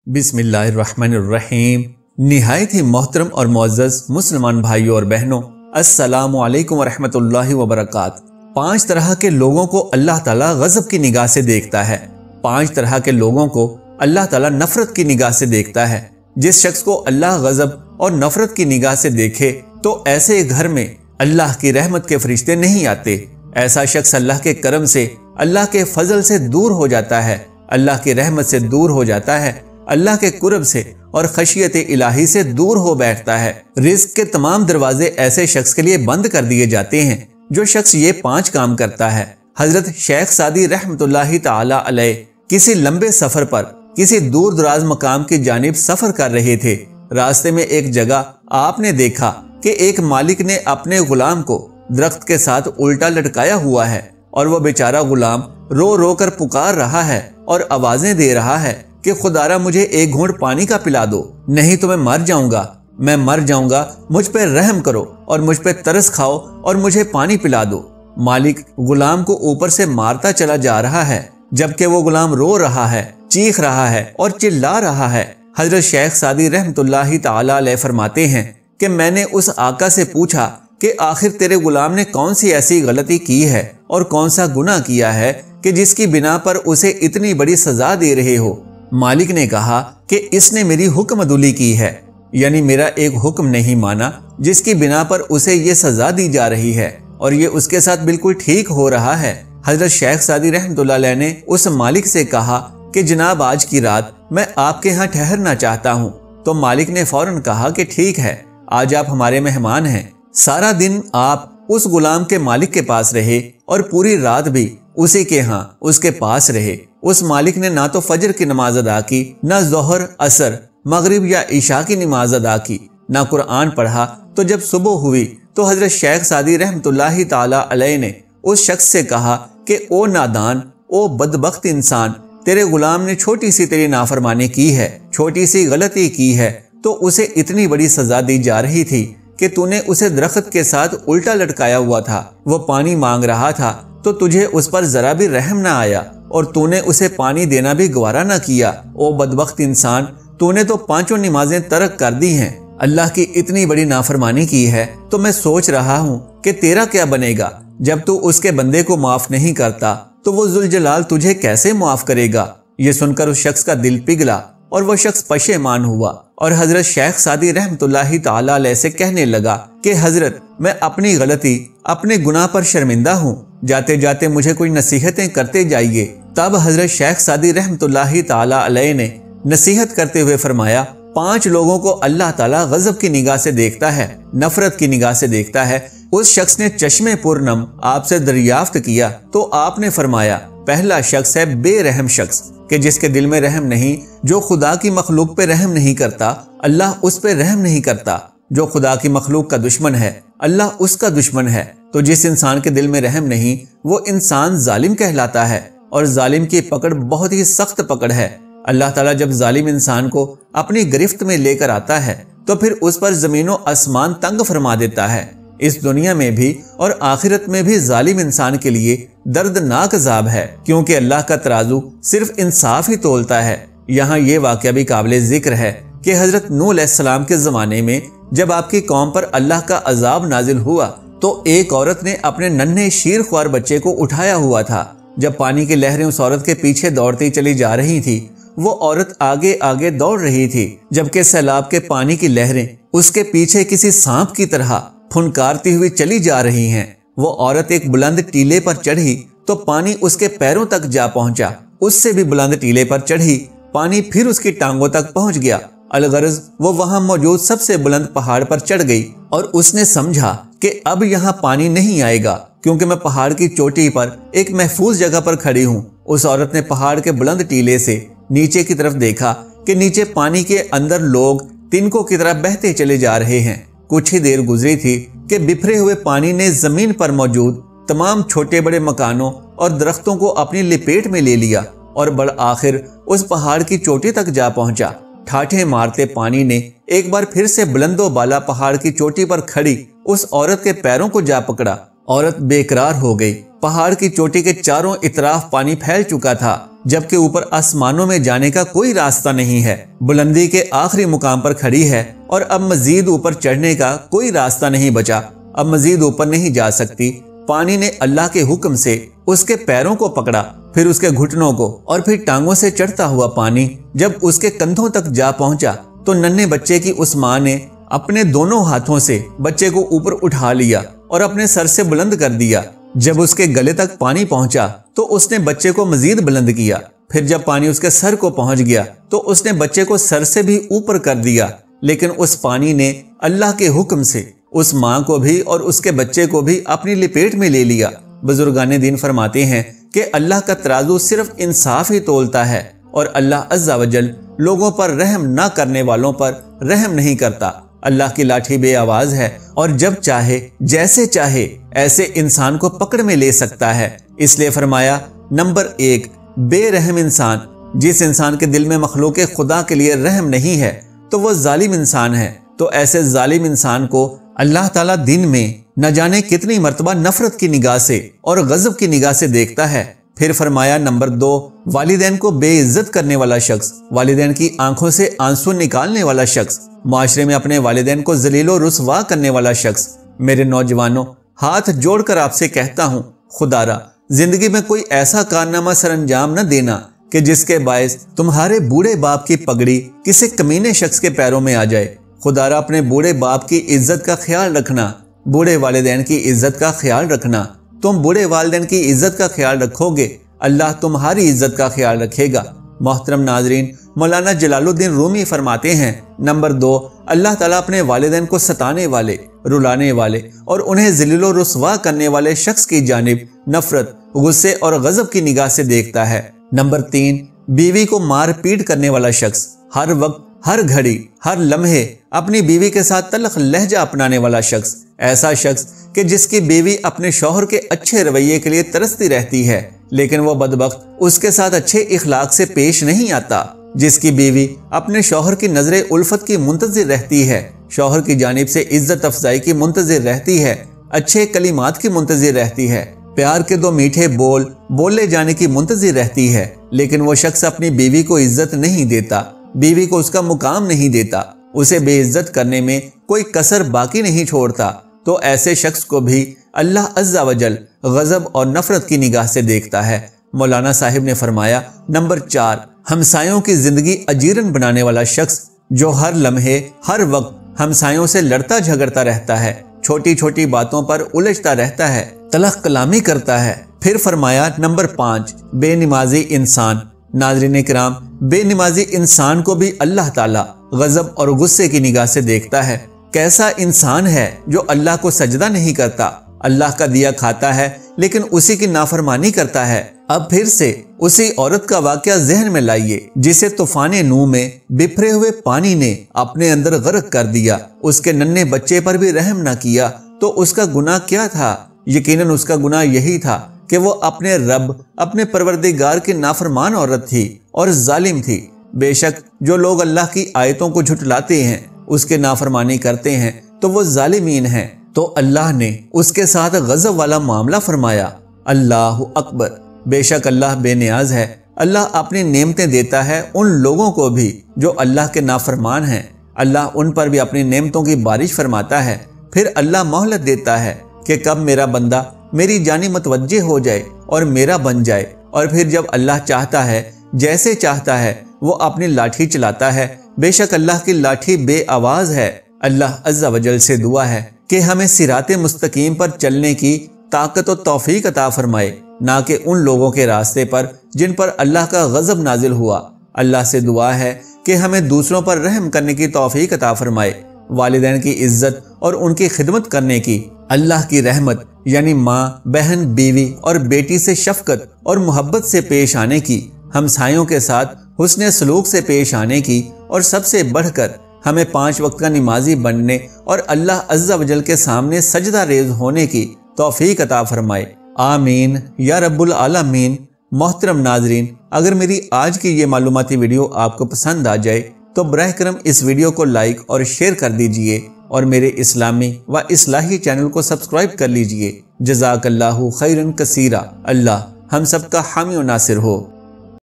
बिस्मिल्लाहिर्रहमानिर्रहीम। निहायत ही मोहतरम और मुअज़्ज़ज़ मुसलमान भाइयों और बहनों, अस्सलामु अलैकुम वरहमतुल्लाहि वबरकात। 5 तरह के लोगों को अल्लाह ताला गज़ब की निगाह से देखता है। 5 तरह के लोगों को अल्लाह ताला नफरत की निगाह से देखता है। जिस शख्स को अल्लाह गज़ब और नफरत की निगाह से देखे तो ऐसे घर में अल्लाह की रहमत के फरिश्ते नहीं आते। ऐसा शख्स अल्लाह के करम से, अल्लाह के फजल से दूर हो जाता है, अल्लाह की रहमत से दूर हो जाता है, अल्लाह के कुर्ब से और खशियत इलाही से दूर हो बैठता है। रिज़्क के तमाम दरवाजे ऐसे शख्स के लिए बंद कर दिए जाते हैं जो शख्स ये 5 काम करता है। हजरत शेख सादी रहमतुल्लाहि ताला अलैह किसी लंबे सफर पर किसी दूर दराज मकाम की जानिब सफर कर रहे थे। रास्ते में एक जगह आपने देखा कि एक मालिक ने अपने गुलाम को दरख्त के साथ उल्टा लटकाया हुआ है और वह बेचारा गुलाम रो रो कर पुकार रहा है और आवाजें दे रहा है कि खुदारा मुझे एक घूंट पानी का पिला दो, नहीं तो मैं मर जाऊंगा, मुझ पे रहम करो और मुझ पे तरस खाओ और मुझे पानी पिला दो। मालिक गुलाम को ऊपर से मारता चला जा रहा है, जबकि वो गुलाम रो रहा है, चीख रहा है और चिल्ला रहा है। हजरत शेख सादी रहमतुल्लाहि ताला अलैह फरमाते हैं कि मैंने उस आका से पूछा कि आखिर तेरे गुलाम ने कौन सी ऐसी गलती की है और कौन सा गुनाह किया है कि जिसकी बिना पर उसे इतनी बड़ी सजा दे रहे हो। मालिक ने कहा कि इसने मेरी हुक्म अदुली की है, यानी मेरा एक हुक्म नहीं माना जिसकी बिना पर उसे ये सजा दी जा रही है और ये उसके साथ बिल्कुल ठीक हो रहा है। हजरत शेख सादी रहमतुल्लाह अलैह ने उस मालिक से कहा कि जनाब आज की रात मैं आपके यहाँ ठहरना चाहता हूँ। तो मालिक ने फौरन कहा कि ठीक है, आज आप हमारे मेहमान हैं। सारा दिन आप उस गुलाम के मालिक के पास रहे और पूरी रात भी उसी के यहाँ उसके पास रहे। उस मालिक ने ना तो फजर की नमाज अदा की, ना ज़ोहर, असर, मगरिब या ईशा की नमाज अदा की, ना कुरान पढ़ा। तो जब सुबह हुई तो हजरत शेख सादी रहमतुल्लाहि ताला अलैह ने उस शख्स से कहा कि ओ नादान, ओ बदबख्त इंसान, तेरे गुलाम ने छोटी सी तेरी नाफरमानी की है, छोटी सी गलती की है, तो उसे इतनी बड़ी सजा दी जा रही थी कि तूने उसे दरख्त के साथ उल्टा लटकाया हुआ था। वो पानी मांग रहा था तो तुझे उस पर जरा भी रहम ना आया और तूने उसे पानी देना भी गवारा ना किया। ओ बदबख्त इंसान, तूने तो 5 नमाजें तर्क कर दी हैं, अल्लाह की इतनी बड़ी नाफरमानी की है। तो मैं सोच रहा हूँ कि तेरा क्या बनेगा। जब तू उसके बंदे को माफ नहीं करता तो वो जुलजलाल तुझे कैसे माफ करेगा। ये सुनकर उस शख्स का दिल पिघला और वह शख्स पशेमान हुआ और हजरत शेख सादी रहमतुल्लाहि ताला अलैह से कहने लगा कि हजरत, मैं अपनी गलती, अपने गुनाह पर शर्मिंदा हूँ, जाते जाते मुझे कोई नसीहतें करते जाइए। तब हजरत शेख सादी रहमतुल्लाहि ताला अलैह ने नसीहत करते हुए फरमाया, 5 लोगों को अल्लाह ताला गजब की निगाह से देखता है, नफरत की निगाह से देखता है। उस शख्स ने चश्मे पुरनम आपसे दरियाफ्त किया तो आपने फरमाया, पहला शख्स है बेरहम शख्स कि जिसके दिल में रहम नहीं, जो खुदा की मखलूक पे रहम नहीं करता, अल्लाह उस पे रहम नहीं करता। जो खुदा की मखलूक का दुश्मन है, अल्लाह उसका दुश्मन है। तो जिस इंसान के दिल में रहम नहीं, वो इंसान जालिम कहलाता है और जालिम की पकड़ बहुत ही सख्त पकड़ है। अल्लाह ताला जब जालिम इंसान को अपनी गिरफ्त में लेकर आता है तो फिर उस पर जमीनों आसमान तंग फरमा देता है। इस दुनिया में भी और आखिरत में भी जालिम इंसान के लिए दर्दनाक अज़ाब है, क्योंकि अल्लाह का तराजू सिर्फ इंसाफ ही तोलता है। यहाँ ये वाक़या भी काबिल जिक्र है कि हजरत नूह अलैहिस्सलाम के ज़माने में जब आपकी कौम पर अल्लाह का अज़ाब नाजिल हुआ तो एक औरत ने अपने नन्हे शीर ख्वार बच्चे को उठाया हुआ था। जब पानी की लहरें उस औरत के पीछे दौड़ती चली जा रही थी, वो औरत आगे आगे दौड़ रही थी, जबकि सैलाब के पानी की लहरें उसके पीछे किसी सांप की तरह फुनकारती हुई चली जा रही हैं। वो औरत एक बुलंद टीले पर चढ़ी तो पानी उसके पैरों तक जा पहुंचा। उससे भी बुलंद टीले पर चढ़ी, पानी फिर उसकी टांगों तक पहुंच गया। अलगरज वो वहां मौजूद सबसे बुलंद पहाड़ पर चढ़ गई और उसने समझा कि अब यहाँ पानी नहीं आएगा, क्योंकि मैं पहाड़ की चोटी पर एक महफूज जगह पर खड़ी हूँ। उस औरत ने पहाड़ के बुलंद टीले से नीचे की तरफ देखा कि नीचे पानी के अंदर लोग तिनकों की तरह बहते चले जा रहे हैं। कुछ ही देर गुजरी थी कि बिखरे हुए पानी ने जमीन पर मौजूद तमाम छोटे बड़े मकानों और दरख्तों को अपनी लपेट में ले लिया और बड़ आखिर उस पहाड़ की चोटी तक जा पहुंचा। ठाठे मारते पानी ने एक बार फिर से बुलंदो बाला पहाड़ की चोटी पर खड़ी उस औरत के पैरों को जा पकड़ा औरत बेकरार हो गई। पहाड़ की चोटी के चारों इतराफ पानी फैल चुका था, जबकि ऊपर आसमानों में जाने का कोई रास्ता नहीं है। बुलंदी के आखिरी मुकाम पर खड़ी है और अब मजीद ऊपर चढ़ने का कोई रास्ता नहीं बचा। अब मजीद ऊपर नहीं जा सकती। पानी ने अल्लाह के हुक्म से उसके पैरों को पकड़ा, फिर उसके घुटनों को, और फिर टांगों से चढ़ता हुआ पानी जब उसके कंधों तक जा पहुंचा तो नन्हे बच्चे की उस मां ने अपने दोनों हाथों से बच्चे को ऊपर उठा लिया और अपने सर से बुलंद कर दिया। जब उसके गले तक पानी पहुंचा तो उसने बच्चे को मजीद बुलंद किया। फिर जब पानी उसके सर को पहुंच गया तो उसने बच्चे को सर से भी ऊपर कर दिया। लेकिन उस पानी ने अल्लाह के हुक्म से उस माँ को भी और उसके बच्चे को भी अपनी लपेट में ले लिया। बुजुर्गाने दीन फरमाते हैं कि अल्लाह का तराजू सिर्फ इंसाफ ही तोलता है और अल्लाह अज़्ज़ा वजल लोगों पर रहम ना करने वालों पर रहम नहीं करता। अल्लाह की लाठी बे आवाज है और जब चाहे जैसे चाहे ऐसे इंसान को पकड़ में ले सकता है। इसलिए फरमाया, नंबर 1, बेरहम इंसान। जिस इंसान के दिल में मखलूक खुदा के लिए रहम नहीं है तो वो जालिम इंसान है। तो ऐसे जालिम इंसान को अल्लाह ताला दिन में न जाने कितनी मर्तबा नफरत की निगाह से और गजब की निगाह से देखता है। फिर फरमाया, नंबर 2, वालिदैन को बेइज्जत करने वाला शख्स, वालिदैन की आंखों से आंसू निकालने वाला शख्स, माशरे में अपने वालिदैन को जलीलो रुसवा करने वाला शख्स। मेरे नौजवानों, हाथ जोड़कर आपसे कहता हूँ, खुदारा जिंदगी में कोई ऐसा कारनामा सरअंजाम न देना कि जिसके बायस तुम्हारे बूढ़े बाप की पगड़ी किसी कमीने शख्स के पैरों में आ जाए। खुदारा अपने बूढ़े बाप की इज्जत का ख्याल रखना, बूढ़े वालिदैन की इज्जत का ख्याल रखना। तुम बूढ़े वालिदैन की इज्जत का ख्याल रखोगे, अल्लाह तुम्हारी इज्जत का ख्याल रखेगा। मोहतरम नाजरीन, मौलाना जलालुद्दीन रूमी फरमाते हैं, नंबर 2, अल्लाह ताला अपने वालिदैन को सताने वाले, रुलाने वाले और उन्हें ज़लीलो रुसवा करने वाले शख्स की जानिब नफरत, गुस्से और गजब की निगाह से देखता है। नंबर 3, बीवी को मार पीट करने वाला शख्स, हर वक्त, हर घड़ी, हर लम्हे अपनी बीवी के साथ तल्ख लहजा अपनाने वाला शख्स, ऐसा शख्स कि जिसकी बीवी अपने शौहर के अच्छे रवैये के लिए तरसती रहती है, लेकिन वो बदबख्त उसके साथ अच्छे इखलाक से पेश नहीं आता। जिसकी बीवी अपने शौहर की नजरे उल्फत की मुंतजिर रहती है, शौहर की जानिब से इज्जत अफजाई की मुंतजिर रहती है, अच्छे कलिमात की मुंतजिर रहती है, प्यार के 2 मीठे बोल बोले जाने की मुंतजिर रहती है, लेकिन वो शख्स अपनी बीवी को इज्जत नहीं देता, बीवी को उसका मुकाम नहीं देता, उसे बेइज्जत करने में कोई कसर बाकी नहीं छोड़ता, तो ऐसे शख्स को भी अल्लाह अज़्ज़ा वजल गजब और नफरत की निगाह से देखता है। मौलाना साहिब ने फरमाया, नंबर 4, हमसायों की जिंदगी अजीरन बनाने वाला शख्स, जो हर लम्हे, हर वक्त हमसायों से लड़ता झगड़ता रहता है, छोटी छोटी बातों पर उलझता रहता है, तलख कलामी करता है। फिर फरमाया, नंबर 5, बेनमाजी इंसान। नाज़रीन किराम, बेनमाजी इंसान को भी अल्लाह ताला गजब और गुस्से की निगाह से देखता है। कैसा इंसान है जो अल्लाह को सजदा नहीं करता, अल्लाह का दिया खाता है लेकिन उसी की नाफरमानी करता है। अब फिर से उसी औरत का वाकया जहन में लाइए जिसे तूफाने नूह में बिखरे हुए पानी ने अपने अंदर गर्क कर दिया। उसके नन्हे बच्चे पर भी रहम न किया तो उसका गुनाह क्या था? यकीनन उसका गुनाह यही था कि वो अपने रब, अपने परवरदिगार की नाफरमान औरत थी और जालिम थी। बेशक जो लोग अल्लाह की आयतों को झुटलाते हैं, उसके नाफरमानी करते हैं, तो वो जालिमीन हैं। तो अल्लाह ने उसके साथ गजब वाला मामला फरमाया। अल्लाह अकबर, बेशक अल्लाह बेनियाज है। अल्लाह अपनी नेमतें देता है उन लोगों को भी जो अल्लाह के नाफरमान हैं। अल्लाह उन पर भी अपनी नेमतों की बारिश फरमाता है। फिर अल्लाह मोहलत देता है कि कब मेरा बंदा मेरी जानी मतवज्जे हो जाए और मेरा बन जाए, और फिर जब अल्लाह चाहता है, जैसे चाहता है, वो अपनी लाठी चलाता है। बेशक अल्लाह की लाठी बे आवाज है। अल्लाह अज़्ज़ा वजल से दुआ है कि हमें सिराते मुस्तकीम पर चलने की ताकत और तौफीक अता फरमाए, ना कि उन लोगों के रास्ते पर जिन पर अल्लाह का गजब नाजिल हुआ। अल्लाह से दुआ है कि हमें दूसरों पर रहम करने की तौफीक अता फरमाए, वालिदैन की इज्जत और उनकी खिदमत करने की, अल्लाह की रहमत यानी माँ, बहन, बीवी और बेटी से शफकत और मोहब्बत से पेश आने की, हमसायों के साथ हुस्न सलूक से पेश आने की, और सबसे बढ़कर हमें 5 वक्त का नमाजी बनने और अल्लाह अज़्ज़ा वजल के सामने सजदा रेज होने की तौफीक अता फरमाए। आमीन या रब्बुल आलमीन। मोहतरम नाजरीन, अगर मेरी आज की ये मालूमाती वीडियो आपको पसंद आ जाए तो बराह करम इस वीडियो को लाइक और शेयर कर दीजिए اور میرے اسلامی و اصلاحی چینل کو سبسکرائب کر لیجئے۔ جزاک اللہ خیرا کثیرا۔ اللہ ہم سب کا حامی و ناصر ہو۔